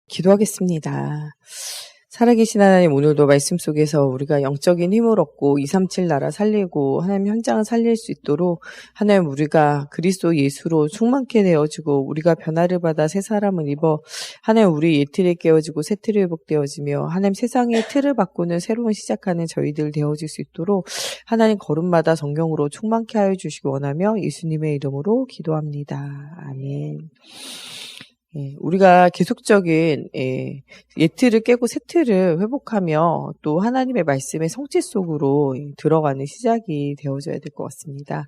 기도하겠습니다. 살아계신 하나님, 오늘도 말씀 속에서 우리가 영적인 힘을 얻고 237 나라 살리고 하나님 현장을 살릴 수 있도록 하나님, 우리가 그리스도 예수로 충만케 되어지고 우리가 변화를 받아 새 사람을 입어 하나님, 우리 옛 틀이 깨어지고 새 틀이 회복되어지며 하나님, 세상의 틀을 바꾸는 새로운 시작하는 저희들 되어질 수 있도록 하나님, 걸음마다 성경으로 충만케 하여 주시기 원하며 예수님의 이름으로 기도합니다. 아멘. 우리가 계속적인 옛 틀을 깨고 새 틀을 회복하며 또 하나님의 말씀의 성취 속으로 들어가는 시작이 되어져야 될 것 같습니다.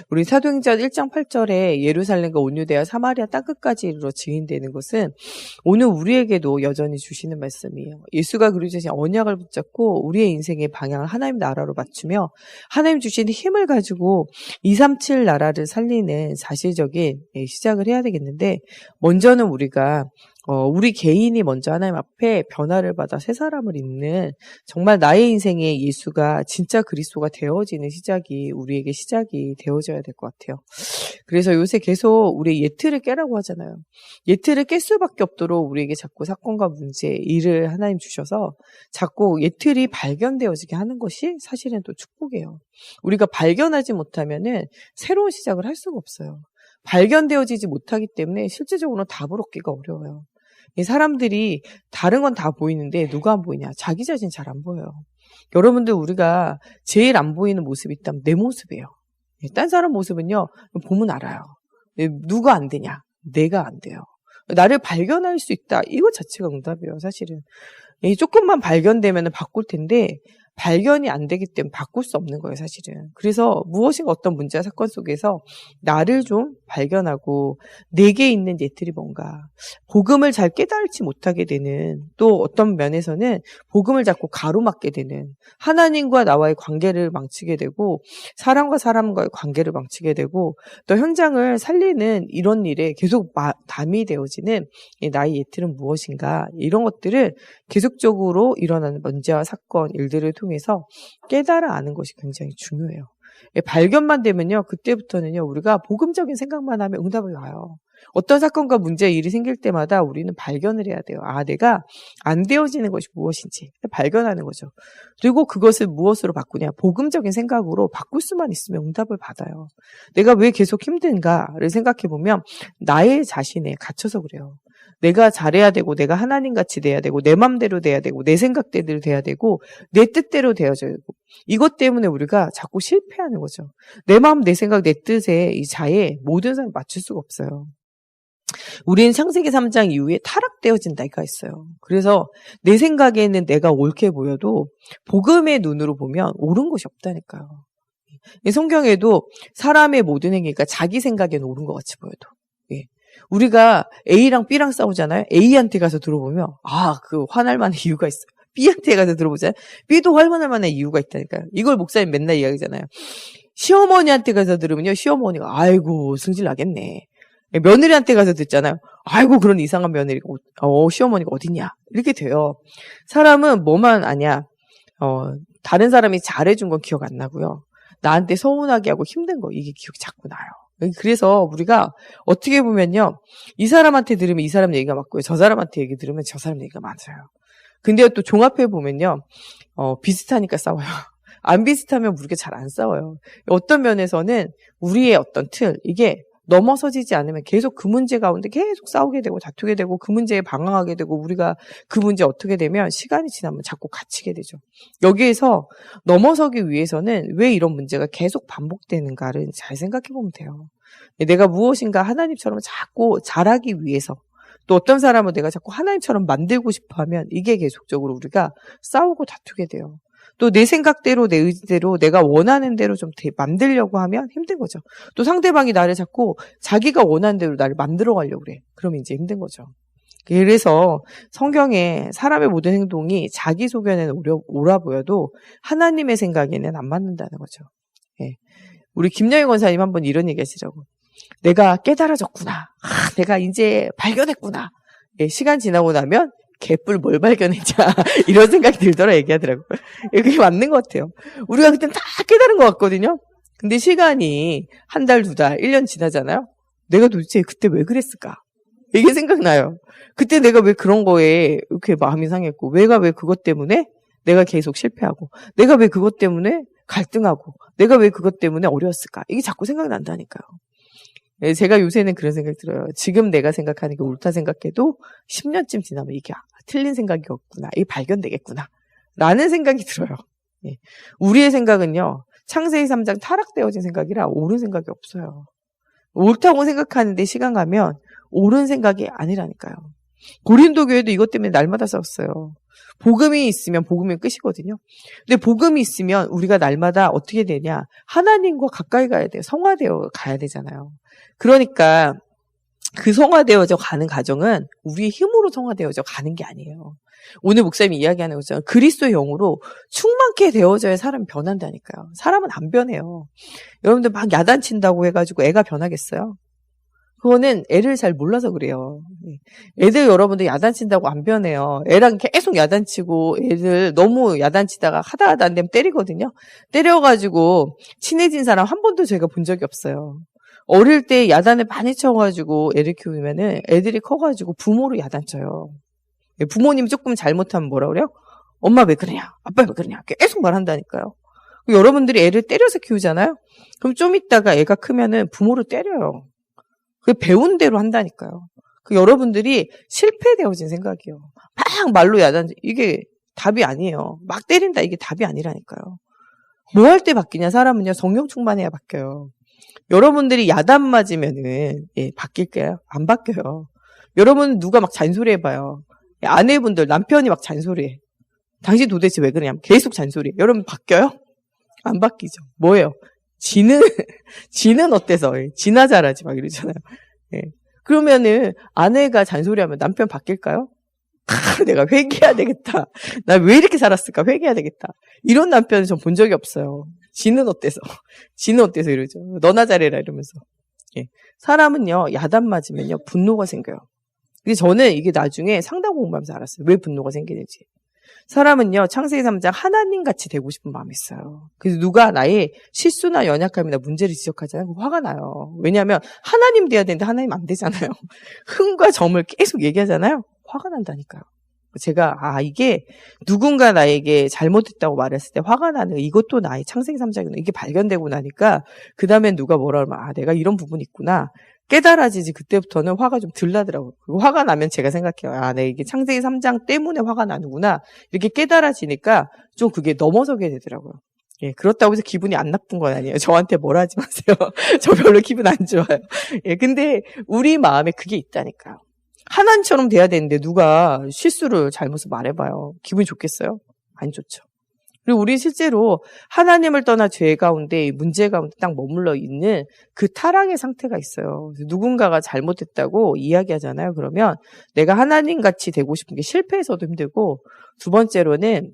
우리 사도행전 1장 8절에 예루살렘과 온 유대와 사마리아 땅끝까지 이르러 증인되는 것은 오늘 우리에게도 여전히 주시는 말씀이에요. 예수가 그리스도의 언약을 붙잡고 우리의 인생의 방향을 하나님 나라로 맞추며 하나님 주신 힘을 가지고 237 나라를 살리는 사실적인 시작을 해야 되겠는데, 먼저는 우리가 우리 개인이 먼저 하나님 앞에 변화를 받아 새 사람을 입는, 정말 나의 인생에 예수가 진짜 그리스도가 되어지는 시작이 우리에게 시작이 되어져야 될 것 같아요. 그래서 요새 계속 우리 옛 틀을 깨라고 하잖아요. 옛 틀을 깰 수밖에 없도록 우리에게 자꾸 사건과 문제, 일을 하나님 주셔서 자꾸 옛 틀이 발견되어지게 하는 것이 사실은 또 축복이에요. 우리가 발견하지 못하면은 새로운 시작을 할 수가 없어요. 발견되어지지 못하기 때문에 실제적으로 답을 얻기가 어려워요. 이 사람들이 다른 건 다 보이는데 누가 안 보이냐? 자기 자신 잘 안 보여요. 여러분들, 우리가 제일 안 보이는 모습이 있다면 내 모습이에요. 딴 사람 모습은요, 보면 알아요. 누가 안 되냐? 내가 안 돼요. 나를 발견할 수 있다. 이거 자체가 응답이에요, 사실은. 조금만 발견되면 바꿀 텐데 발견이 안 되기 때문에 바꿀 수 없는 거예요, 사실은. 그래서 무엇인가 어떤 문제와 사건 속에서 나를 좀 발견하고 내게 있는 예틀이 뭔가, 복음을 잘 깨달지 못하게 되는, 또 어떤 면에서는 복음을 자꾸 가로막게 되는, 하나님과 나와의 관계를 망치게 되고 사람과 사람과의 관계를 망치게 되고 또 현장을 살리는 이런 일에 계속 담이 되어지는 나의 예틀은 무엇인가, 이런 것들을 계속적으로 일어나는 문제와 사건, 일들을 통해서 깨달아 아는 것이 굉장히 중요해요. 발견만 되면요, 그때부터는요, 우리가 복음적인 생각만 하면 응답이 와요. 어떤 사건과 문제, 일이 생길 때마다 우리는 발견을 해야 돼요. 내가 안 되어지는 것이 무엇인지 발견하는 거죠. 그리고 그것을 무엇으로 바꾸냐? 복음적인 생각으로 바꿀 수만 있으면 응답을 받아요. 내가 왜 계속 힘든가를 생각해 보면 나의 자신에 갇혀서 그래요. 내가 잘해야 되고, 내가 하나님같이 돼야 되고, 내 맘대로 돼야 되고, 내 생각대로 돼야 되고, 내 뜻대로 되어져야 되고, 이것 때문에 우리가 자꾸 실패하는 거죠. 내 마음, 내 생각, 내 뜻에, 이 자에 모든 사람을 맞출 수가 없어요. 우리는 창세기 3장 이후에 타락되어진다가 있어요. 그래서 내 생각에는 내가 옳게 보여도 복음의 눈으로 보면 옳은 것이 없다니까요. 성경에도 사람의 모든 행위가 자기 생각에는 옳은 것 같이 보여도, 우리가 A랑 B랑 싸우잖아요. A한테 가서 들어보면 그 화날 만한 이유가 있어요. B한테 가서 들어보잖아요. B도 화날 만한 이유가 있다니까요. 이걸 목사님 맨날 이야기하잖아요. 시어머니한테 가서 들으면요, 시어머니가 아이고 승질 나겠네. 며느리한테 가서 듣잖아요. 아이고 그런 이상한 며느리가 시어머니가 어딨냐, 이렇게 돼요. 사람은 뭐만 아냐, 다른 사람이 잘해준 건 기억 안 나고요, 나한테 서운하게 하고 힘든 거, 이게 기억이 자꾸 나요. 그래서 우리가 어떻게 보면요, 이 사람한테 들으면 이 사람 얘기가 맞고요, 저 사람한테 얘기 들으면 저 사람 얘기가 맞아요. 근데 또 종합해 보면요, 비슷하니까 싸워요. 안 비슷하면 우리가 잘 안 싸워요. 어떤 면에서는 우리의 어떤 틀, 이게 넘어서지지 않으면 계속 그 문제 가운데 계속 싸우게 되고 다투게 되고 그 문제에 방황하게 되고, 우리가 그 문제 어떻게 되면 시간이 지나면 자꾸 갇히게 되죠. 여기에서 넘어서기 위해서는 왜 이런 문제가 계속 반복되는가를 잘 생각해 보면 돼요. 내가 무엇인가 하나님처럼 자꾸 잘하기 위해서, 또 어떤 사람은 내가 자꾸 하나님처럼 만들고 싶어 하면 이게 계속적으로 우리가 싸우고 다투게 돼요. 또 내 생각대로, 내 의지대로, 내가 원하는 대로 좀 만들려고 하면 힘든 거죠. 또 상대방이 나를 자꾸 자기가 원하는 대로 나를 만들어 가려고 그래. 그러면 이제 힘든 거죠. 그래서 성경에 사람의 모든 행동이 자기 소견에는 옳아 보여도 하나님의 생각에는 안 맞는다는 거죠. 우리 김영희 권사님 한번 이런 얘기 하시라고. 내가 깨달아졌구나. 내가 이제 발견했구나. 시간 지나고 나면 개뿔 뭘 발견했냐 이런 생각이 들더라 얘기하더라고요. 그게 맞는 것 같아요. 우리가 그때는 다 깨달은 것 같거든요. 근데 시간이 한 달, 두 달, 1년 지나잖아요. 내가 도대체 그때 왜 그랬을까? 이게 생각나요. 그때 내가 왜 그런 거에 이렇게 마음이 상했고, 내가 왜 그것 때문에 내가 계속 실패하고, 내가 왜 그것 때문에 갈등하고, 내가 왜 그것 때문에 어려웠을까? 이게 자꾸 생각난다니까요. 예, 제가 요새는 그런 생각이 들어요. 지금 내가 생각하는 게 옳다 생각해도 10년쯤 지나면 이게 틀린 생각이었구나. 이게 발견되겠구나. 라는 생각이 들어요. 예. 우리의 생각은요, 창세기 3장 타락되어진 생각이라 옳은 생각이 없어요. 옳다고 생각하는데 시간 가면 옳은 생각이 아니라니까요. 고린도 교회도 이것 때문에 날마다 싸웠어요. 복음이 있으면 복음이 끝이거든요. 근데 복음이 있으면 우리가 날마다 어떻게 되냐? 하나님과 가까이 가야 돼요. 성화되어 가야 되잖아요. 그러니까 그 성화되어져 가는 과정은 우리의 힘으로 성화되어져 가는 게 아니에요. 오늘 목사님이 이야기하는 것처럼 그리스도의 영으로 충만케 되어져야 사람이 변한다니까요. 사람은 안 변해요. 여러분들 막 야단친다고 해가지고 애가 변하겠어요? 그거는 애를 잘 몰라서 그래요. 애들 여러분들 야단친다고 안 변해요. 애랑 계속 야단치고 애들 너무 야단치다가 하다 안 되면 때리거든요. 때려가지고 친해진 사람 한 번도 제가 본 적이 없어요. 어릴 때 야단을 많이 쳐가지고 애를 키우면은 애들이 커가지고 부모를 야단쳐요. 부모님이 조금 잘못하면 뭐라 그래요? 엄마 왜 그러냐? 아빠 왜 그러냐? 계속 말한다니까요. 여러분들이 애를 때려서 키우잖아요? 그럼 좀 있다가 애가 크면은 부모를 때려요. 그 배운 대로 한다니까요. 여러분들이 실패되어진 생각이요. 막 말로 이게 답이 아니에요. 막 때린다 이게 답이 아니라니까요. 뭐 할 때 바뀌냐? 사람은요 성령 충만해야 바뀌어요. 여러분들이 야단 맞으면은 바뀔게요? 안 바뀌어요. 여러분 누가 막 잔소리해봐요. 아내분들 남편이 막 잔소리해. 당신 도대체 왜 그러냐? 계속 잔소리해. 여러분 바뀌어요? 안 바뀌죠. 뭐예요? 지는 어때서? 지나 잘하지 막 이러잖아요. 예. 그러면은 아내가 잔소리하면 남편 바뀔까요? 내가 회개해야 되겠다. 나 왜 이렇게 살았을까? 회개해야 되겠다. 이런 남편은 전 본 적이 없어요. 지는 어때서? 지는 어때서 이러죠. 너나 잘해라 이러면서. 예. 사람은요 야단 맞으면요 분노가 생겨요. 근데 저는 이게 나중에 상담 공부하면서 알았어요. 왜 분노가 생기는지. 사람은요 창세기 3장 하나님같이 되고 싶은 마음이 있어요. 그래서 누가 나의 실수나 연약함이나 문제를 지적하잖아요. 화가 나요. 왜냐하면 하나님 돼야 되는데 하나님 안 되잖아요. 흠과 점을 계속 얘기하잖아요. 화가 난다니까요. 제가 이게 누군가 나에게 잘못했다고 말했을 때 화가 나는 이것도 나의 창세기 3장이구나. 이게 발견되고 나니까 그 다음엔 누가 뭐라 하면 내가 이런 부분이 있구나. 깨달아지지 그때부터는 화가 좀 덜 나더라고요. 화가 나면 제가 생각해요. 내가 이게 창세기 3장 때문에 화가 나는구나. 이렇게 깨달아지니까 좀 그게 넘어서게 되더라고요. 예, 그렇다고 해서 기분이 안 나쁜 건 아니에요. 저한테 뭐라 하지 마세요. 저 별로 기분 안 좋아요. 예, 근데 우리 마음에 그게 있다니까요. 하나님처럼 돼야 되는데 누가 실수를 잘못을 말해봐요. 기분이 좋겠어요? 안 좋죠. 그리고 우리 실제로 하나님을 떠나 죄 가운데 문제 가운데 딱 머물러 있는 그 타락의 상태가 있어요. 누군가가 잘못했다고 이야기하잖아요. 그러면 내가 하나님같이 되고 싶은 게 실패해서도 힘들고 두 번째로는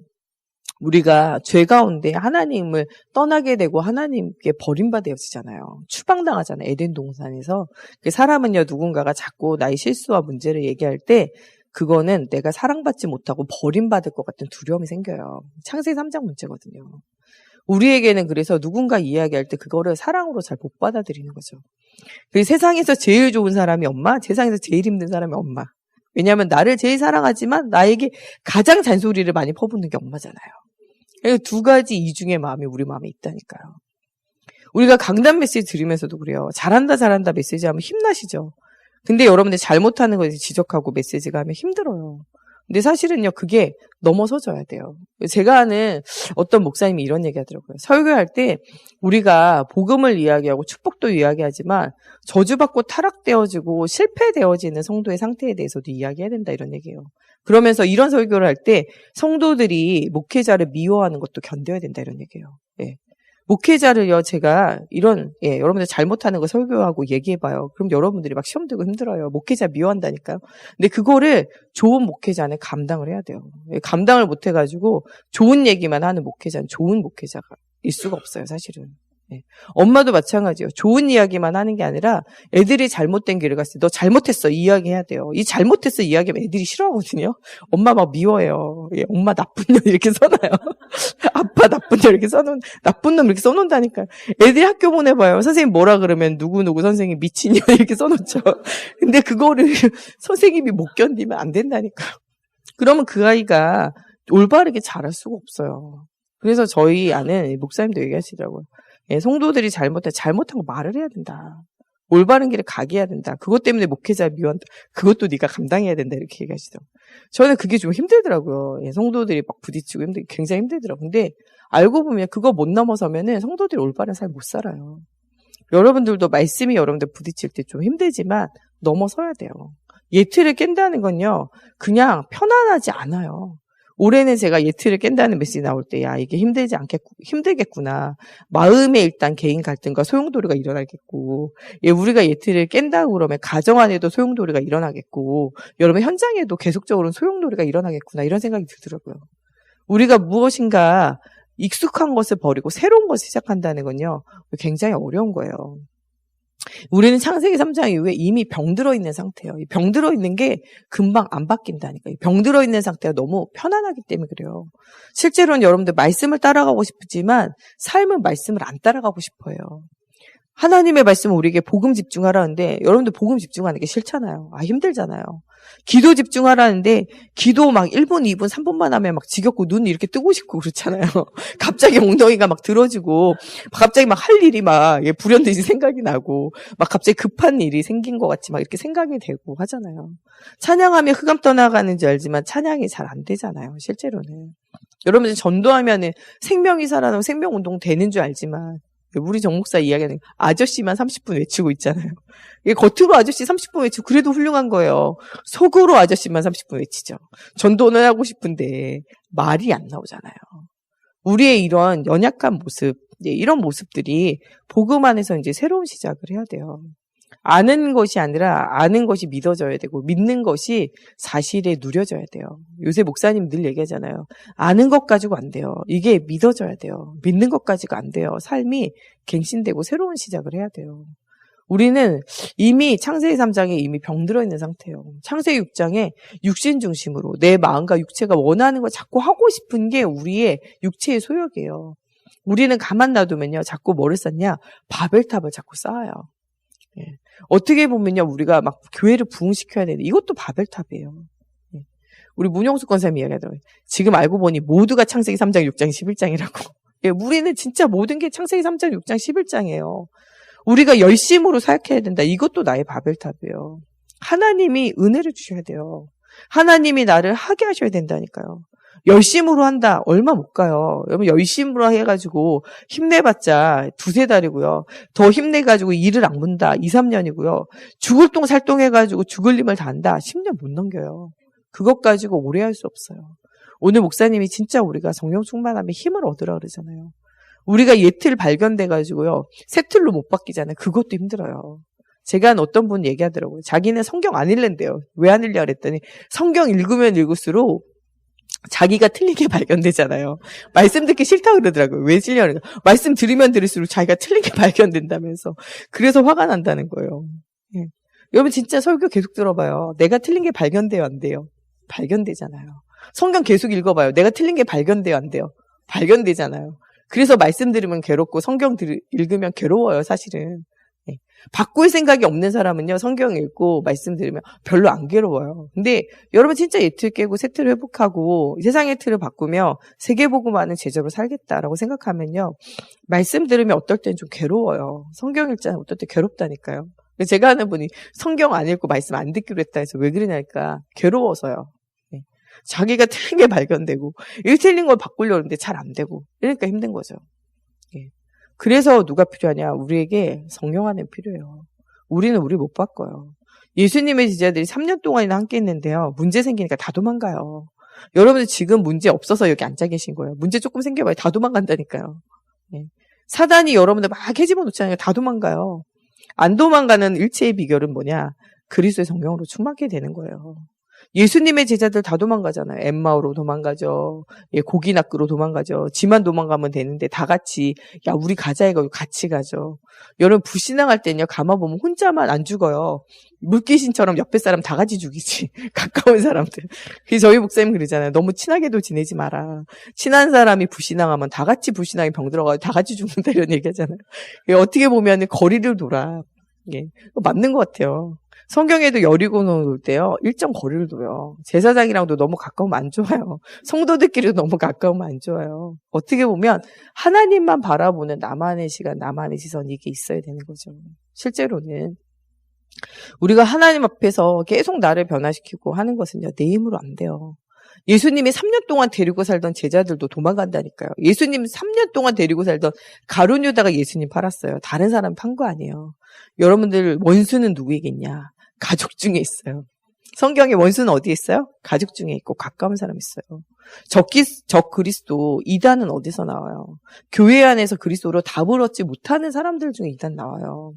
우리가 죄 가운데 하나님을 떠나게 되고 하나님께 버림받아지잖아요. 추방당하잖아요. 에덴 동산에서. 사람은요 누군가가 자꾸 나의 실수와 문제를 얘기할 때 그거는 내가 사랑받지 못하고 버림받을 것 같은 두려움이 생겨요. 창세기 3장 문제거든요. 우리에게는 그래서 누군가 이야기할 때 그거를 사랑으로 잘 못 받아들이는 거죠. 세상에서 제일 좋은 사람이 엄마, 세상에서 제일 힘든 사람이 엄마. 왜냐하면 나를 제일 사랑하지만 나에게 가장 잔소리를 많이 퍼붓는 게 엄마잖아요. 두 가지 이중의 마음이 우리 마음에 있다니까요. 우리가 강단 메시지 들으면서도 그래요. 잘한다 잘한다 메시지 하면 힘나시죠. 근데 여러분들 잘못하는 거에 지적하고 메시지가 하면 힘들어요. 근데 사실은요 그게 넘어서져야 돼요. 제가 아는 어떤 목사님이 이런 얘기 하더라고요. 설교할 때 우리가 복음을 이야기하고 축복도 이야기하지만 저주받고 타락되어지고 실패되어지는 성도의 상태에 대해서도 이야기해야 된다 이런 얘기예요. 그러면서 이런 설교를 할 때 성도들이 목회자를 미워하는 것도 견뎌야 된다 이런 얘기예요. 예. 목회자를요, 제가 여러분들 잘못하는 거 설교하고 얘기해봐요. 그럼 여러분들이 막 시험 들고 힘들어요. 목회자 미워한다니까요. 근데 그거를 좋은 목회자는 감당을 해야 돼요. 감당을 못해가지고 좋은 얘기만 하는 목회자는 좋은 목회자가 일 수가 없어요, 사실은. 예. 엄마도 마찬가지예요. 좋은 이야기만 하는 게 아니라 애들이 잘못된 길을 갔을 때 너 잘못했어 이 이야기 해야 돼요. 이 잘못했어 이 이야기하면 애들이 싫어하거든요. 엄마 막 미워해요. 예, 엄마 나쁜 년 이렇게 써놔요. 아빠 나쁜 년 이렇게 써놓은 나쁜 놈 이렇게 써놓는다니까요. 애들이 학교 보내봐요. 선생님 뭐라 그러면 누구누구 선생님 미친년 이렇게 써놓죠. 근데 그거를 선생님이 못 견디면 안 된다니까요. 그러면 그 아이가 올바르게 자랄 수가 없어요. 그래서 저희 아는 목사님도 얘기하시더라고요. 예, 성도들이 잘못한 거 말을 해야 된다. 올바른 길을 가게 해야 된다. 그것 때문에 목회자 미워한다. 그것도 네가 감당해야 된다. 이렇게 얘기하시더라고요. 저는 그게 좀 힘들더라고요. 예, 성도들이 막 부딪히고 굉장히 힘들더라고요. 근데 알고 보면 그거 못 넘어서면은 성도들이 올바른 삶 못 살아요. 여러분들도 말씀이 여러분들 부딪힐 때 좀 힘들지만 넘어서야 돼요. 예틀을 깬다는 건요. 그냥 편안하지 않아요. 올해는 제가 예틀을 깬다는 메시지 나올 때, 야, 이게 힘들겠구나. 마음에 일단 개인 갈등과 소용돌이가 일어나겠고, 예, 우리가 예틀을 깬다고 그러면 가정 안에도 소용돌이가 일어나겠고, 여러분 현장에도 계속적으로 소용돌이가 일어나겠구나. 이런 생각이 들더라고요. 우리가 무엇인가 익숙한 것을 버리고 새로운 것을 시작한다는 건요, 굉장히 어려운 거예요. 우리는 창세기 3장 이후에 이미 병들어 있는 상태예요. 이 병들어 있는 게 금방 안 바뀐다니까. 병들어 있는 상태가 너무 편안하기 때문에 그래요. 실제로는 여러분들 말씀을 따라가고 싶지만 삶은 말씀을 안 따라가고 싶어요. 하나님의 말씀은 우리에게 복음 집중하라는데 여러분들 복음 집중하는 게 싫잖아요. 힘들잖아요. 기도 집중하라는데 기도 막 1분, 2분, 3분만 하면 막 지겹고 눈 이렇게 뜨고 싶고 그렇잖아요. 갑자기 엉덩이가 막 들어지고 갑자기 막 할 일이 막 불현듯이 생각이 나고 막 갑자기 급한 일이 생긴 것 같이 막 이렇게 생각이 되고 하잖아요. 찬양하면 흑암 떠나가는 줄 알지만 찬양이 잘 안 되잖아요. 실제로는. 여러분들 전도하면은 생명이 살아나면 생명운동 되는 줄 알지만 우리 정 목사 이야기하는 아저씨만 30분 외치고 있잖아요. 이게 겉으로 아저씨 30분 외치고 그래도 훌륭한 거예요. 속으로 아저씨만 30분 외치죠. 전도는 하고 싶은데 말이 안 나오잖아요. 우리의 이런 연약한 모습, 이런 모습들이 복음 안에서 이제 새로운 시작을 해야 돼요. 아는 것이 아니라 아는 것이 믿어져야 되고 믿는 것이 사실에 누려져야 돼요. 요새 목사님 늘 얘기하잖아요. 아는 것 가지고 안 돼요. 이게 믿어져야 돼요. 믿는 것 가지고 안 돼요. 삶이 갱신되고 새로운 시작을 해야 돼요. 우리는 이미 창세기 3장에 이미 병들어 있는 상태예요. 창세기 6장에 육신 중심으로 내 마음과 육체가 원하는 걸 자꾸 하고 싶은 게 우리의 육체의 소욕이에요. 우리는 가만 놔두면요. 자꾸 뭐를 쌓냐? 바벨탑을 자꾸 쌓아요. 예. 어떻게 보면요, 우리가 막 교회를 부흥시켜야 되는데 이것도 바벨탑이에요. 예. 우리 문용숙 권사님이 이야기하더라고요. 지금 알고 보니 모두가 창세기 3장, 6장, 11장이라고. 예, 우리는 진짜 모든 게 창세기 3장, 6장, 11장이에요. 우리가 열심으로 사역해야 된다. 이것도 나의 바벨탑이에요. 하나님이 은혜를 주셔야 돼요. 하나님이 나를 하게 하셔야 된다니까요. 열심으로 한다. 얼마 못 가요. 여러분 열심으로 해가지고 힘내봤자 2-3달이고요. 더 힘내가지고 일을 안 본다. 2-3년이고요. 죽을 똥 살똥 해가지고 죽을 힘을 다한다. 10년 못 넘겨요. 그것 가지고 오래 할 수 없어요. 오늘 목사님이 진짜 우리가 성령 충만하면 힘을 얻으라 그러잖아요. 우리가 예틀 발견돼가지고요. 새 틀로 못 바뀌잖아요. 그것도 힘들어요. 제가 어떤 분 얘기하더라고요. 자기는 성경 안 읽는데요. 왜 안 읽냐 그랬더니 성경 읽으면 읽을수록 자기가 틀린 게 발견되잖아요. 말씀 듣기 싫다 그러더라고요. 왜 싫냐고. 말씀 들으면 들을수록 자기가 틀린 게 발견된다면서. 그래서 화가 난다는 거예요. 예. 여러분 진짜 설교 계속 들어봐요. 내가 틀린 게 발견돼요, 안 돼요? 발견되잖아요. 성경 계속 읽어봐요. 내가 틀린 게 발견돼요, 안 돼요? 발견되잖아요. 그래서 말씀 들으면 괴롭고 성경 읽으면 괴로워요, 사실은. 예. 바꿀 생각이 없는 사람은요, 성경 읽고 말씀 들으면 별로 안 괴로워요. 근데 여러분 진짜 예틀 깨고 새 틀을 회복하고 세상의 틀을 바꾸며 세계복음하는 제자로 살겠다라고 생각하면요, 말씀 들으면 어떨 땐 좀 괴로워요. 성경 읽자는 어떨 때 괴롭다니까요. 제가 아는 분이 성경 안 읽고 말씀 안 듣기로 했다 해서 왜 그러냐니까 괴로워서요. 예. 자기가 틀린 게 발견되고 이 틀린 걸 바꾸려고 하는데 잘 안 되고 이러니까 힘든 거죠. 예. 그래서 누가 필요하냐? 우리에게 성령 안에 필요해요. 우리는 우리 못 바꿔요. 예수님의 제자들이 3년 동안이나 함께 있는데요. 문제 생기니까 다 도망가요. 여러분들 지금 문제 없어서 여기 앉아 계신 거예요. 문제 조금 생겨봐요. 다 도망간다니까요. 예. 사단이 여러분들 막 해집어 놓잖아요. 다 도망가요. 안 도망가는 일체의 비결은 뭐냐? 그리스도의 성령으로 충만하게 되는 거예요. 예수님의 제자들 다 도망가잖아요. 엠마오로 도망가죠. 예, 고기 낚으러 도망가죠. 지만 도망가면 되는데 다 같이 야 우리 가자 해가지고 같이 가죠. 여러분 불신앙할 때는요. 가만 보면 혼자만 안 죽어요. 물귀신처럼 옆에 사람 다 같이 죽이지. 가까운 사람들. 그래서 저희 목사님 그러잖아요. 너무 친하게도 지내지 마라. 친한 사람이 불신앙하면 다 같이 불신앙에 병 들어가고 다 같이 죽는다 이런 얘기하잖아요. 어떻게 보면 거리를 돌아. 예, 맞는 것 같아요. 성경에도 여리고는 올 때요. 일정 거리를 둬요. 제사장이랑도 너무 가까우면 안 좋아요. 성도들끼리도 너무 가까우면 안 좋아요. 어떻게 보면 하나님만 바라보는 나만의 시간, 나만의 시선 이게 있어야 되는 거죠. 실제로는 우리가 하나님 앞에서 계속 나를 변화시키고 하는 것은요. 내 힘으로 안 돼요. 예수님이 3년 동안 데리고 살던 제자들도 도망간다니까요. 예수님 3년 동안 데리고 살던 가룟 유다가 예수님 팔았어요. 다른 사람 판 거 아니에요. 여러분들 원수는 누구이겠냐? 가족 중에 있어요. 성경에 원수는 어디에 있어요? 가족 중에 있고 가까운 사람이 있어요. 적 그리스도 이단은 어디서 나와요? 교회 안에서 그리스도로 답을 얻지 못하는 사람들 중에 이단 나와요.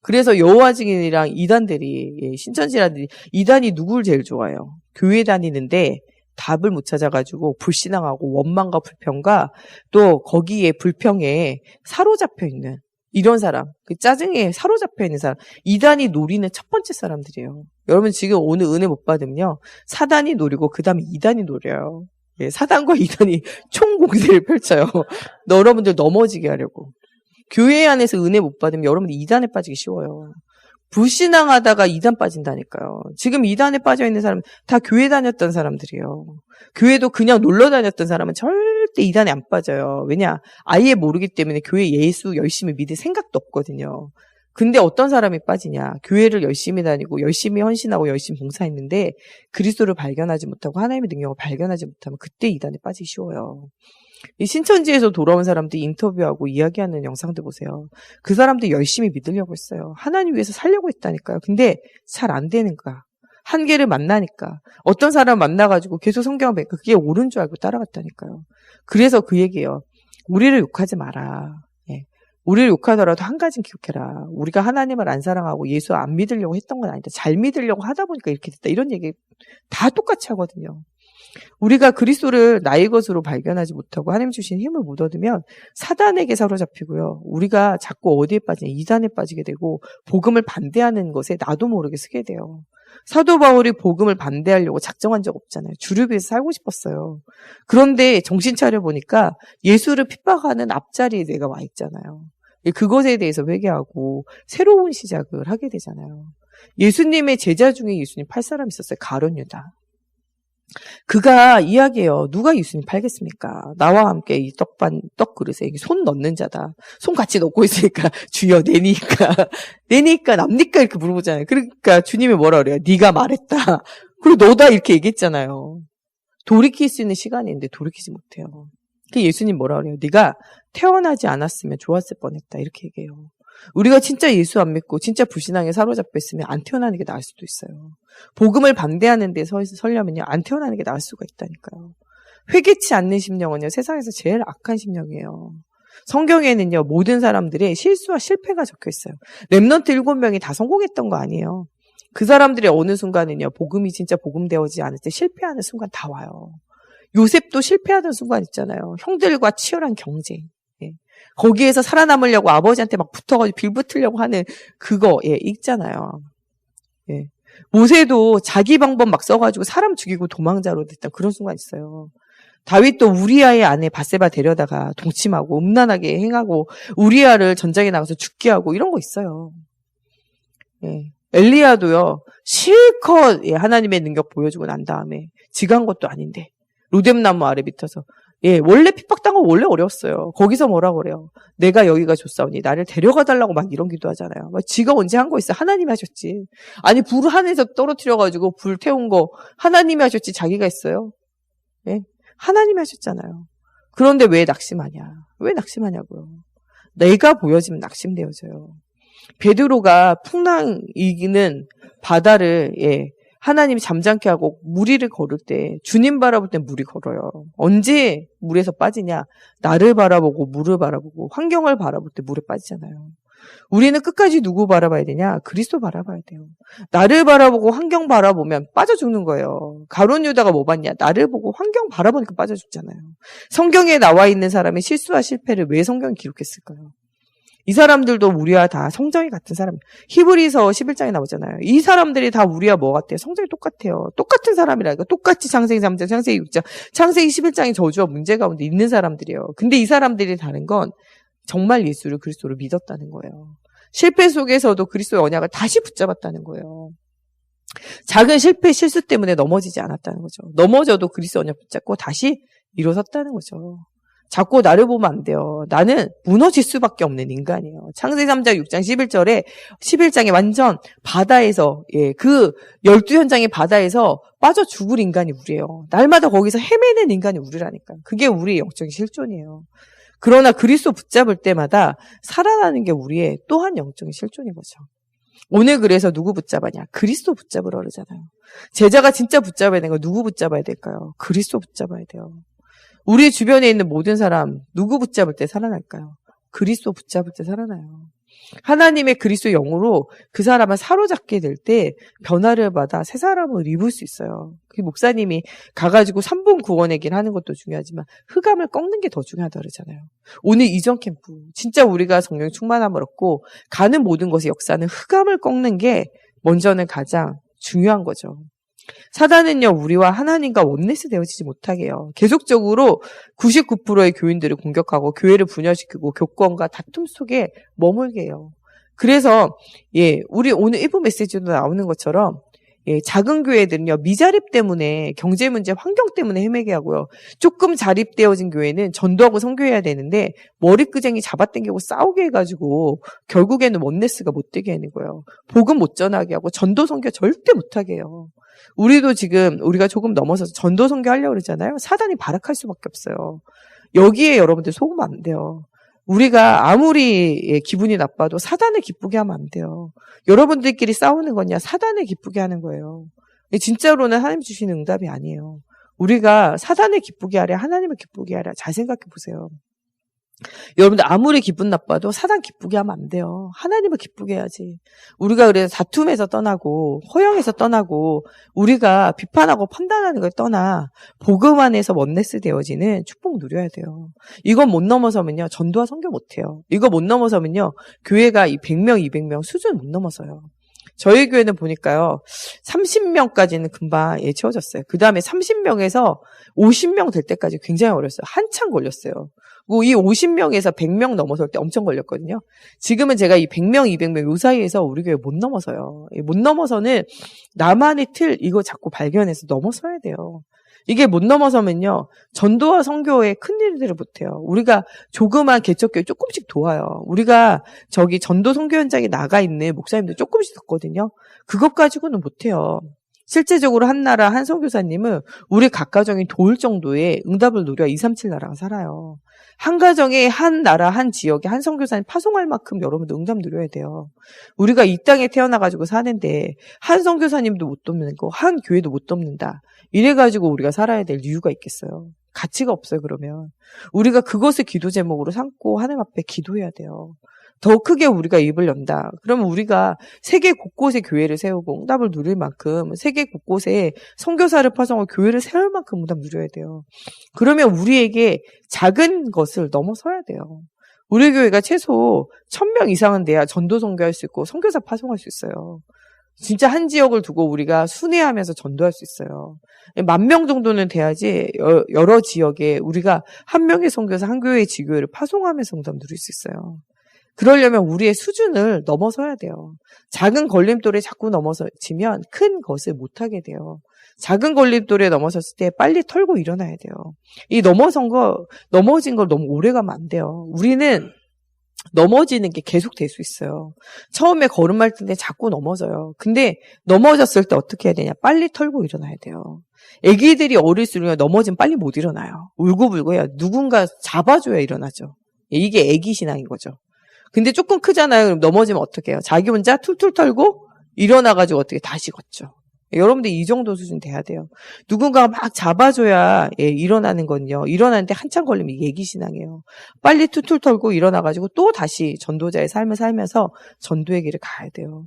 그래서 여호와 증인이랑 이단들이 신천지라들이 이단이 누굴 제일 좋아해요? 교회 다니는데 답을 못 찾아가지고 불신앙하고 원망과 불평과 또 거기에 불평에 사로잡혀 있는 이런 사람, 그 짜증에 사로잡혀 있는 사람, 이단이 노리는 첫 번째 사람들이에요. 여러분 지금 오늘 은혜 못 받으면요, 사단이 노리고 그 다음에 이단이 노려요. 예, 사단과 이단이 총공세를 펼쳐요. 여러분들 넘어지게 하려고. 교회 안에서 은혜 못 받으면 여러분들 이단에 빠지기 쉬워요. 불신앙하다가 이단 빠진다니까요. 지금 이단에 빠져있는 사람은 다 교회 다녔던 사람들이에요. 교회도 그냥 놀러 다녔던 사람은 절대 이단에 안 빠져요. 왜냐? 아예 모르기 때문에 교회 예수 열심히 믿을 생각도 없거든요. 근데 어떤 사람이 빠지냐? 교회를 열심히 다니고 열심히 헌신하고 열심히 봉사했는데 그리스도를 발견하지 못하고 하나님의 능력을 발견하지 못하면 그때 이단에 빠지기 쉬워요. 이 신천지에서 돌아온 사람들 인터뷰하고 이야기하는 영상들 보세요. 그 사람들 열심히 믿으려고 했어요. 하나님 위해서 살려고 했다니까요. 근데 잘 안 되는 거야. 한계를 만나니까. 어떤 사람 만나가지고 계속 성경을 배우니까 그게 옳은 줄 알고 따라갔다니까요. 그래서 그 얘기예요. 우리를 욕하지 마라. 예. 우리를 욕하더라도 한 가지는 기억해라. 우리가 하나님을 안 사랑하고 예수 안 믿으려고 했던 건 아니다. 잘 믿으려고 하다 보니까 이렇게 됐다. 이런 얘기 다 똑같이 하거든요. 우리가 그리스도를 나의 것으로 발견하지 못하고 하나님 주신 힘을 못 얻으면 사단에게 사로잡히고요. 우리가 자꾸 어디에 빠지냐, 이단에 빠지게 되고 복음을 반대하는 것에 나도 모르게 쓰게 돼요. 사도 바울이 복음을 반대하려고 작정한 적 없잖아요. 주를 위해서 살고 싶었어요. 그런데 정신 차려 보니까 예수를 핍박하는 앞자리에 내가 와 있잖아요. 그것에 대해서 회개하고 새로운 시작을 하게 되잖아요. 예수님의 제자 중에 예수님 팔 사람 있었어요. 가룟 유다. 그가 이야기해요. 누가 예수님 팔겠습니까? 나와 함께 이 떡 그릇에 손 넣는 자다. 손 같이 넣고 있으니까 주여 내니까 납니까? 이렇게 물어보잖아요. 그러니까 주님이 뭐라 그래요? 네가 말했다. 그리고 너다 이렇게 얘기했잖아요. 돌이킬 수 있는 시간이 있는데 돌이키지 못해요. 그 예수님 뭐라 그래요? 네가 태어나지 않았으면 좋았을 뻔했다. 이렇게 얘기해요. 우리가 진짜 예수 안 믿고 진짜 불신앙에 사로잡혀 있으면 안 태어나는 게 나을 수도 있어요. 복음을 반대하는 데 서려면요, 안 태어나는 게 나을 수가 있다니까요. 회개치 않는 심령은요, 세상에서 제일 악한 심령이에요. 성경에는요, 모든 사람들의 실수와 실패가 적혀 있어요. 렘넌트 7명이 다 성공했던 거 아니에요. 그 사람들이 어느 순간은요, 복음이 진짜 복음되어지지 않을 때 실패하는 순간 다 와요. 요셉도 실패하던 순간 있잖아요. 형들과 치열한 경쟁. 예. 거기에서 살아남으려고 아버지한테 막 붙어가지고 빌붙으려고 하는 그거, 예, 있잖아요. 예. 모세도 자기 방법 막 써가지고 사람 죽이고 도망자로 됐던 그런 순간 있어요. 다윗도 우리아의 아내 바세바 데려다가 동침하고 음란하게 행하고 우리아를 전장에 나가서 죽게 하고 이런 거 있어요. 예. 엘리야도요, 실컷, 예, 하나님의 능력 보여주고 난 다음에 지가 한 것도 아닌데 로뎀나무 아래 밑에서, 예, 원래 핍박당한 건 원래 어려웠어요. 거기서 뭐라 그래요? 내가 여기가 좋사오니 나를 데려가 달라고 막 이런 기도하잖아요. 지가 언제 한 거 있어? 하나님이 하셨지. 아니, 불 하늘에서 떨어뜨려가지고 불 태운 거 하나님이 하셨지 자기가 했어요? 예? 하나님이 하셨잖아요. 그런데 왜 낙심하냐? 왜 낙심하냐고요? 내가 보여지면 낙심되어져요. 베드로가 풍랑 이기는 바다를, 예, 하나님이 잠잠케 하고 무리를 걸을 때 주님 바라볼 때 물이 걸어요. 언제 물에서 빠지냐? 나를 바라보고 물을 바라보고 환경을 바라볼 때 물에 빠지잖아요. 우리는 끝까지 누구 바라봐야 되냐? 그리스도 바라봐야 돼요. 나를 바라보고 환경 바라보면 빠져 죽는 거예요. 가룟 유다가 뭐 봤냐? 나를 보고 환경 바라보니까 빠져 죽잖아요. 성경에 나와 있는 사람의 실수와 실패를 왜 성경이 기록했을까요? 이 사람들도 우리와 다 성정이 같은 사람이에요. 히브리서 11장에 나오잖아요. 이 사람들이 다 우리와 뭐 같아요? 성정이 똑같아요. 똑같은 사람이라니까. 똑같이 창세기 3장, 창세기 6장, 창세기 11장의 저주와 문제 가운데 있는 사람들이에요. 근데 이 사람들이 다른 건 정말 예수를 그리스도로 믿었다는 거예요. 실패 속에서도 그리스도의 언약을 다시 붙잡았다는 거예요. 작은 실패, 실수 때문에 넘어지지 않았다는 거죠. 넘어져도 그리스도 언약 붙잡고 다시 일어섰다는 거죠. 자꾸 나를 보면 안 돼요. 나는 무너질 수밖에 없는 인간이에요. 창세기 3장 6장 11장에 완전 바다에서 그 12현장의 바다에서 빠져 죽을 인간이 우리예요. 날마다 거기서 헤매는 인간이 우리라니까. 그게 우리의 영적인 실존이에요. 그러나 그리스도 붙잡을 때마다 살아나는 게 우리의 또한 영적인 실존인 거죠. 오늘 그래서 누구 붙잡아냐? 그리스도 붙잡으러 그러잖아요. 제자가 진짜 붙잡아야 되는 거 누구 붙잡아야 될까요? 그리스도 붙잡아야 돼요. 우리 주변에 있는 모든 사람 누구 붙잡을 때 살아날까요? 그리스도 붙잡을 때 살아나요. 하나님의 그리스도 영으로 그 사람을 사로잡게 될 때 변화를 받아 새 사람을 입을 수 있어요. 그 목사님이 가가지고 3분 구원하긴 하는 것도 중요하지만 흑암을 꺾는 게 더 중요하다 그러잖아요. 오늘 이전 캠프 진짜 우리가 성령 충만함을 얻고 가는 모든 것의 역사는 흑암을 꺾는 게 먼저는 가장 중요한 거죠. 사단은요, 우리와 하나님과 원네스 되어지지 못하게 해요. 계속적으로 99%의 교인들을 공격하고 교회를 분열시키고 교권과 다툼 속에 머물게 해요. 그래서 우리 오늘 1부 메시지도 나오는 것처럼 작은 교회들은요, 미자립 때문에 경제 문제, 환경 때문에 헤매게 하고요. 조금 자립되어진 교회는 전도하고 선교해야 되는데 머리끄쟁이 잡아당기고 싸우게 해가지고 결국에는 원네스가 못 되게 하는 거예요. 복음 못 전하게 하고 전도 선교 절대 못하게 해요. 우리도 지금 우리가 조금 넘어서서 전도 선교 하려고 그러잖아요. 사단이 발악할 수밖에 없어요. 여기에 여러분들 속으면 안 돼요. 우리가 아무리 기분이 나빠도 사단을 기쁘게 하면 안 돼요. 여러분들끼리 싸우는 거냐 사단을 기쁘게 하는 거예요. 진짜로는 하나님 주시는 응답이 아니에요. 우리가 사단을 기쁘게 하랴 하나님을 기쁘게 하랴 잘 생각해 보세요. 여러분들 아무리 기분 나빠도 사단 기쁘게 하면 안 돼요. 하나님을 기쁘게 해야지. 우리가 그래서 다툼에서 떠나고 허영에서 떠나고 우리가 비판하고 판단하는 걸 떠나 복음 안에서 원네스 되어지는 축복 누려야 돼요. 이건 못 넘어서면요. 전도와 선교 못 해요. 이거 못 넘어서면요. 교회가 이 100명, 200명 수준 못 넘어서요. 저희 교회는 보니까요. 30명까지는 금방 채워졌어요. 그 다음에 30명에서 50명 될 때까지 굉장히 어렸어요. 한참 걸렸어요. 이 50명에서 100명 넘어설 때 엄청 걸렸거든요. 지금은 제가 이 100명, 200명 요 사이에서 우리 교회 못 넘어서요. 못 넘어서는 나만의 틀 이거 자꾸 발견해서 넘어서야 돼요. 이게 못 넘어서면요. 전도와 선교에 큰 일들을 못해요. 우리가 조그만 개척교회 조금씩 도와요. 우리가 저기 전도 선교 현장에 나가 있는 목사님들 조금씩 듣거든요. 그것 가지고는 못해요. 실제적으로 한 나라 한 선교사님은 우리 각 가정이 도울 정도의 응답을 누려 237 나라가 살아요. 한 가정에 한 나라 한 지역에 한 선교사님 파송할 만큼 여러분들 응답 누려야 돼요. 우리가 이 땅에 태어나가지고 사는데 한 선교사님도 못 돕는 거 한 교회도 못 돕는다. 이래가지고 우리가 살아야 될 이유가 있겠어요. 가치가 없어요. 그러면 우리가 그것을 기도 제목으로 삼고 하나님 앞에 기도해야 돼요. 더 크게 우리가 입을 연다. 그러면 우리가 세계 곳곳에 교회를 세우고 응답을 누릴 만큼 세계 곳곳에 선교사를 파송하고 교회를 세울 만큼 응답 누려야 돼요. 그러면 우리에게 작은 것을 넘어서야 돼요. 우리 교회가 최소 1000명 이상은 돼야 전도 선교할 수 있고 선교사 파송할 수 있어요. 진짜 한 지역을 두고 우리가 순회하면서 전도할 수 있어요. 10,000명 정도는 돼야지 여러 지역에 우리가 한 명의 선교사 한 교회의 지교회를 파송하면서 응답 누릴 수 있어요. 그러려면 우리의 수준을 넘어서야 돼요. 작은 걸림돌에 자꾸 넘어지면 큰 것을 못하게 돼요. 작은 걸림돌에 넘어섰을 때 빨리 털고 일어나야 돼요. 이 넘어진 걸 너무 오래 가면 안 돼요. 우리는 넘어지는 게 계속 될 수 있어요. 처음에 걸음할 때 자꾸 넘어져요. 근데 넘어졌을 때 어떻게 해야 되냐? 빨리 털고 일어나야 돼요. 애기들이 어릴수록 넘어지면 빨리 못 일어나요. 울고불고 해요. 누군가 잡아줘야 일어나죠. 이게 애기 신앙인 거죠. 근데 조금 크잖아요. 그럼 넘어지면 어떻게 해요? 자기 혼자 툴툴 털고 일어나가지고 어떻게 다시 걷죠. 여러분들 이 정도 수준 돼야 돼요. 누군가가 막 잡아줘야 일어나는 건요. 일어나는데 한참 걸리면 예기신앙이에요. 빨리 툴툴 털고 일어나가지고 또 다시 전도자의 삶을 살면서 전도의 길을 가야 돼요.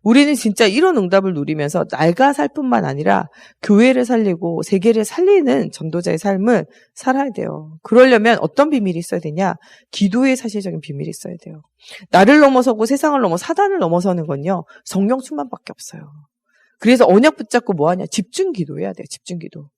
우리는 진짜 이런 응답을 누리면서 날가 살 뿐만 아니라 교회를 살리고 세계를 살리는 전도자의 삶을 살아야 돼요. 그러려면 어떤 비밀이 있어야 되냐? 기도의 사실적인 비밀이 있어야 돼요. 나를 넘어서고 세상을 넘어 사단을 넘어서는 건요. 성령 충만밖에 없어요. 그래서 언약 붙잡고 뭐하냐? 집중 기도해야 돼요. 집중 기도.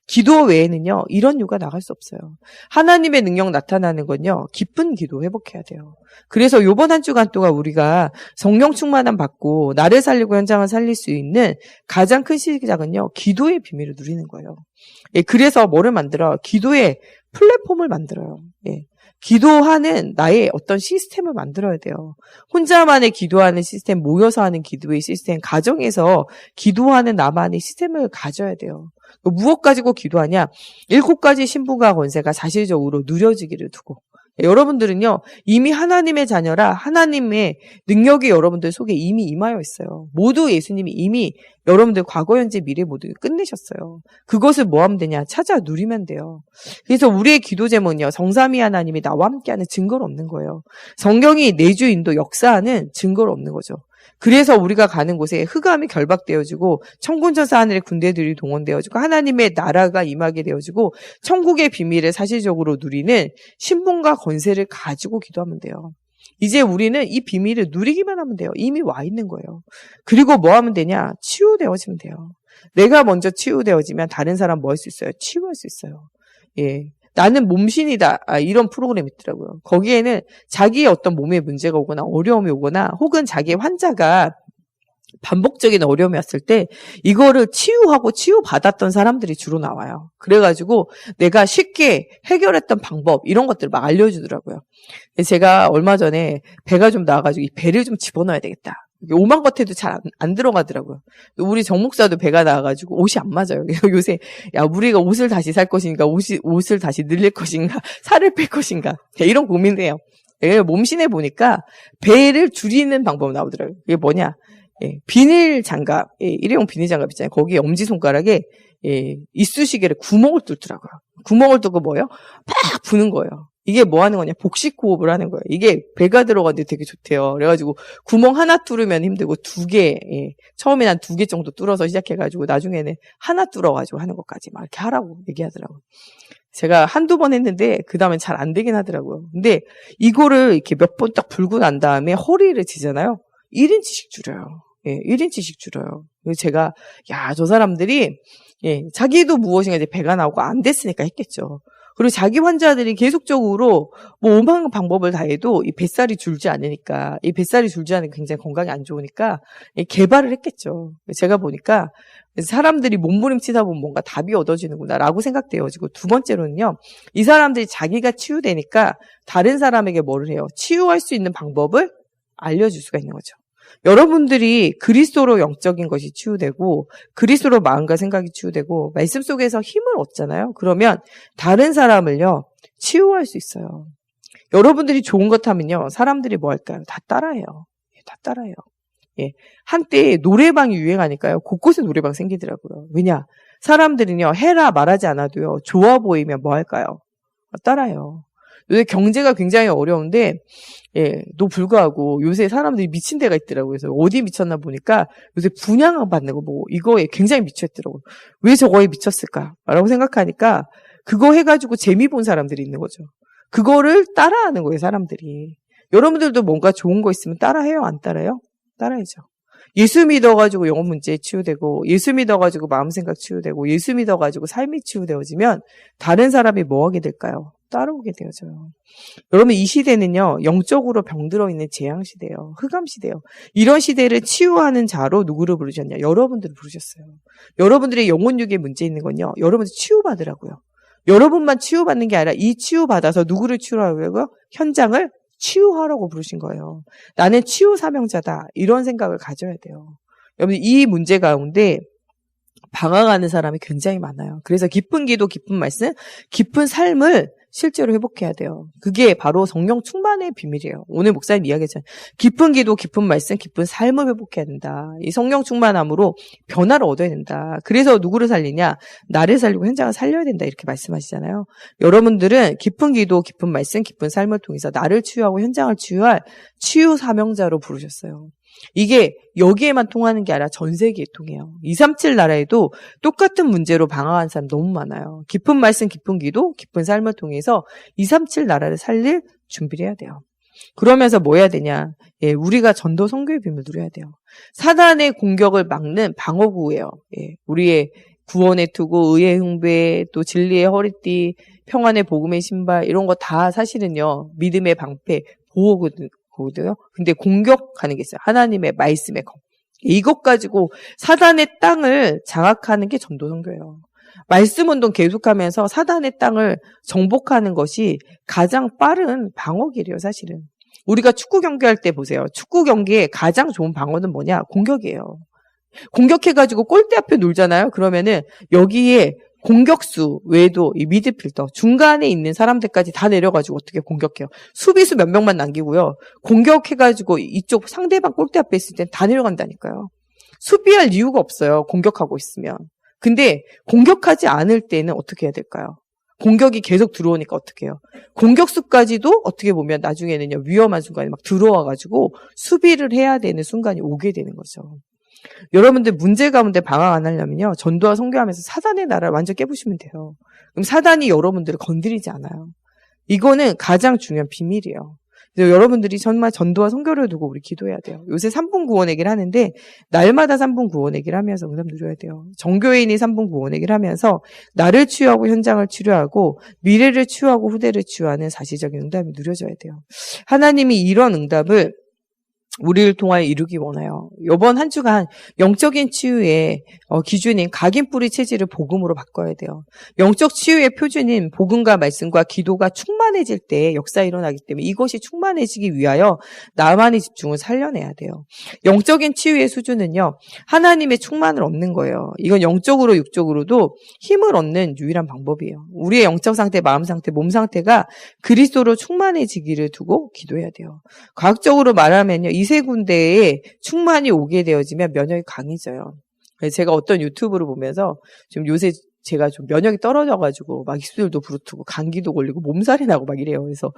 기도 외에는요. 이런 유가 나갈 수 없어요. 하나님의 능력 나타나는 건요. 깊은 기도 회복해야 돼요. 그래서 요번 한 주간 동안 우리가 성령 충만함 받고 나를 살리고 현장을 살릴 수 있는 가장 큰 시작은요. 기도의 비밀을 누리는 거예요. 그래서 뭐를 만들어? 기도의 플랫폼을 만들어요. 기도하는 나의 어떤 시스템을 만들어야 돼요. 혼자만의 기도하는 시스템, 모여서 하는 기도의 시스템, 가정에서 기도하는 나만의 시스템을 가져야 돼요. 무엇 가지고 기도하냐? 7가지 신분과 권세가 사실적으로 누려지기를 두고. 여러분들은요, 이미 하나님의 자녀라 하나님의 능력이 여러분들 속에 이미 임하여 있어요. 모두 예수님이 이미 여러분들 과거, 현재, 미래 모두 끝내셨어요. 그것을 뭐 하면 되냐? 찾아 누리면 돼요. 그래서 우리의 기도 제목은요, 성삼위 하나님이 나와 함께하는 증거로 없는 거예요. 성경이 내주 인도 역사하는 증거로 없는 거죠. 그래서 우리가 가는 곳에 흑암이 결박되어지고 천군천사 하늘의 군대들이 동원되어지고 하나님의 나라가 임하게 되어지고 천국의 비밀을 사실적으로 누리는 신분과 권세를 가지고 기도하면 돼요. 이제 우리는 이 비밀을 누리기만 하면 돼요. 이미 와 있는 거예요. 그리고 뭐 하면 되냐? 치유되어지면 돼요. 내가 먼저 치유되어지면 다른 사람 뭐 할 수 있어요? 치유할 수 있어요. 나는 몸신이다. 이런 프로그램이 있더라고요. 거기에는 자기의 어떤 몸에 문제가 오거나 어려움이 오거나 혹은 자기의 환자가 반복적인 어려움이 왔을 때 이거를 치유하고 치유받았던 사람들이 주로 나와요. 그래가지고 내가 쉽게 해결했던 방법 이런 것들을 막 알려주더라고요. 제가 얼마 전에 배가 좀 나와가지고 이 배를 좀 집어넣어야 되겠다. 오만 겉에도 잘 안 들어가더라고요. 우리 정 목사도 배가 나와가지고 옷이 안 맞아요. 요새 야 우리가 옷을 다시 살 것인가 옷을 다시 늘릴 것인가 살을 뺄 것인가 이런 고민을 해요. 몸신해 보니까 배를 줄이는 방법 나오더라고요. 이게 뭐냐? 비닐 장갑, 일회용 비닐 장갑 있잖아요. 거기에 엄지손가락에 이쑤시개를 구멍을 뚫더라고요. 구멍을 뚫고 뭐예요? 막 부는 거예요. 이게 뭐 하는 거냐? 복식 호흡을 하는 거예요. 이게 배가 들어가는데 되게 좋대요. 그래가지고 구멍 하나 뚫으면 힘들고 2개, 처음에는 한 2개 정도 뚫어서 시작해가지고 나중에는 하나 뚫어가지고 하는 것까지 막 이렇게 하라고 얘기하더라고요. 제가 한두 번 했는데 그 다음엔 잘 안 되긴 하더라고요. 근데 이거를 이렇게 몇 번 딱 불고 난 다음에 허리를 지잖아요. 1인치씩 줄여요. 1인치씩 줄여요. 그래서 제가 저 사람들이 자기도 무엇인가 이제 배가 나오고 안 됐으니까 했겠죠. 그리고 자기 환자들이 계속적으로 뭐 오만 방법을 다 해도 이 뱃살이 줄지 않으니까 이 뱃살이 줄지 않으니까 굉장히 건강이 안 좋으니까 개발을 했겠죠. 제가 보니까 사람들이 몸부림치다 보면 뭔가 답이 얻어지는구나라고 생각되어지고 두 번째로는요. 이 사람들이 자기가 치유되니까 다른 사람에게 뭐를 해요? 치유할 수 있는 방법을 알려줄 수가 있는 거죠. 여러분들이 그리스도로 영적인 것이 치유되고 그리스도로 마음과 생각이 치유되고 말씀 속에서 힘을 얻잖아요. 그러면 다른 사람을요 치유할 수 있어요. 여러분들이 좋은 것 하면요 사람들이 뭐 할까요? 다 따라해요. 다 따라해요. 한때 노래방이 유행하니까요 곳곳에 노래방 생기더라고요. 왜냐? 사람들은요 해라 말하지 않아도요 좋아 보이면 뭐 할까요? 따라해요. 요새 경제가 굉장히 어려운데 또 불구하고 요새 사람들이 미친 데가 있더라고요. 그래서 어디 미쳤나 보니까 요새 분양 받는 거 뭐 이거에 굉장히 미쳤더라고요. 왜 저거에 미쳤을까라고 생각하니까 그거 해가지고 재미 본 사람들이 있는 거죠. 그거를 따라하는 거예요, 사람들이. 여러분들도 뭔가 좋은 거 있으면 따라해요, 안 따라해요? 따라야죠. 예수 믿어가지고 영혼 문제 치유되고 예수 믿어가지고 마음 생각 치유되고 예수 믿어가지고 삶이 치유되어지면 다른 사람이 뭐 하게 될까요? 따라오게 되어져요. 여러분 이 시대는요. 영적으로 병들어 있는 재앙 시대예요. 흑암 시대예요. 이런 시대를 치유하는 자로 누구를 부르셨냐? 여러분들을 부르셨어요. 여러분들의 영혼육에 문제 있는 건요. 여러분들 치유받으라고요. 여러분만 치유받는 게 아니라 이 치유받아서 누구를 치유하라고요? 현장을 치유하라고 부르신 거예요. 나는 치유 사명자다. 이런 생각을 가져야 돼요. 여러분 이 문제 가운데 방황하는 사람이 굉장히 많아요. 그래서 깊은 기도, 깊은 말씀, 깊은 삶을 실제로 회복해야 돼요. 그게 바로 성령 충만의 비밀이에요. 오늘 목사님 이야기했잖아요. 깊은 기도, 깊은 말씀, 깊은 삶을 회복해야 된다. 이 성령 충만함으로 변화를 얻어야 된다. 그래서 누구를 살리냐? 나를 살리고 현장을 살려야 된다. 이렇게 말씀하시잖아요. 여러분들은 깊은 기도, 깊은 말씀, 깊은 삶을 통해서 나를 치유하고 현장을 치유할 치유 사명자로 부르셨어요. 이게 여기에만 통하는 게 아니라 전 세계에 통해요. 237 나라에도 똑같은 문제로 방황한 사람 너무 많아요. 깊은 말씀, 깊은 기도, 깊은 삶을 통해서 237 나라를 살릴 준비를 해야 돼요. 그러면서 뭐 해야 되냐? 예, 우리가 전도 선교의 비밀을 누려야 돼요. 사단의 공격을 막는 방어구예요. 예, 우리의 구원의 투구, 의의 흉배, 또 진리의 허리띠, 평안의 복음의 신발 이런 거 다 사실은요. 믿음의 방패, 보호거든요. 근데 공격하는 게 있어요. 하나님의 말씀의 검. 이것 가지고 사단의 땅을 장악하는 게 전도 선교예요. 말씀 운동 계속하면서 사단의 땅을 정복하는 것이 가장 빠른 방어길이에요, 사실은. 우리가 축구 경기할 때 보세요. 축구 경기에 가장 좋은 방어는 뭐냐? 공격이에요. 공격해가지고 골대 앞에 놀잖아요. 그러면은 여기에 공격수 외에도 이 미드필더 중간에 있는 사람들까지 다 내려가지고 어떻게 공격해요. 수비수 몇 명만 남기고요. 공격해가지고 이쪽 상대방 골대 앞에 있을 땐 다 내려간다니까요. 수비할 이유가 없어요. 공격하고 있으면. 근데 공격하지 않을 때는 어떻게 해야 될까요? 공격이 계속 들어오니까 어떻게 해요? 공격수까지도 어떻게 보면 나중에는요. 위험한 순간에 막 들어와가지고 수비를 해야 되는 순간이 오게 되는 거죠. 여러분들 문제 가운데 방황 안 하려면요. 전도와 선교하면서 사단의 나라를 완전 깨부시면 돼요. 그럼 사단이 여러분들을 건드리지 않아요. 이거는 가장 중요한 비밀이에요. 그래서 여러분들이 정말 전도와 선교를 두고 우리 기도해야 돼요. 요새 3분 구원 얘기를 하는데 날마다 3분 구원 얘기를 하면서 응답 누려야 돼요. 정교인이 3분 구원 얘기를 하면서 나를 치유하고 현장을 치료하고 미래를 치유하고 후대를 치유하는 사실적인 응답이 누려져야 돼요. 하나님이 이런 응답을 우리를 통하여 이루기 원해요. 이번 한 주간 영적인 치유의 기준인 각인뿌리 체질을 복음으로 바꿔야 돼요. 영적 치유의 표준인 복음과 말씀과 기도가 충만해질 때 역사 일어나기 때문에 이것이 충만해지기 위하여 나만의 집중을 살려내야 돼요. 영적인 치유의 수준은요. 하나님의 충만을 얻는 거예요. 이건 영적으로 육적으로도 힘을 얻는 유일한 방법이에요. 우리의 영적 상태, 마음 상태, 몸 상태가 그리스도로 충만해지기를 두고 기도해야 돼요. 과학적으로 말하면요. 이 세 군데에 충만이 오게 되어지면 면역이 강해져요. 그래서 제가 어떤 유튜브를 보면서 좀 요새 제가 좀 면역이 떨어져가지고 막 입술도 부르트고 감기도 걸리고 몸살이 나고 막 이래요. 그래서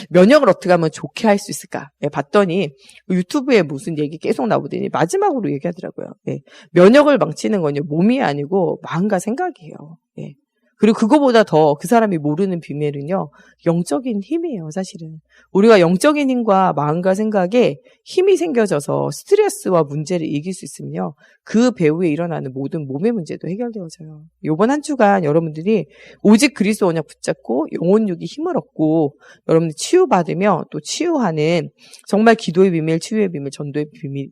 면역을 어떻게 하면 좋게 할 수 있을까? 예, 봤더니 유튜브에 무슨 얘기 계속 나오더니 마지막으로 얘기하더라고요. 예, 면역을 망치는 건요 몸이 아니고 마음과 생각이에요. 예. 그리고 그거보다 더 그 사람이 모르는 비밀은요. 영적인 힘이에요. 사실은. 우리가 영적인 힘과 마음과 생각에 힘이 생겨져서 스트레스와 문제를 이길 수 있으면요. 그 배후에 일어나는 모든 몸의 문제도 해결되어져요. 이번 한 주간 여러분들이 오직 그리스도 언약 붙잡고 영혼육이 힘을 얻고 여러분들 치유받으며 또 치유하는 정말 기도의 비밀, 치유의 비밀, 전도의 비밀,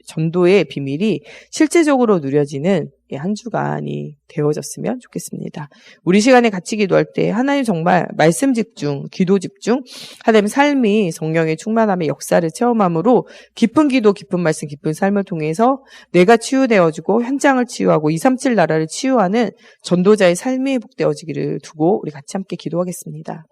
전도의 비밀이 실제적으로 누려지는 한 주간이 되어졌으면 좋겠습니다. 우리 시간에 같이 기도할 때 하나님 정말 말씀 집중, 기도 집중, 하나님 삶이 성령의 충만함의 역사를 체험함으로 깊은 기도, 깊은 말씀, 깊은 삶을 통해서 내가 치유되어지고 현장을 치유하고 237 나라를 치유하는 전도자의 삶이 회복되어지기를 두고 우리 같이 함께 기도하겠습니다.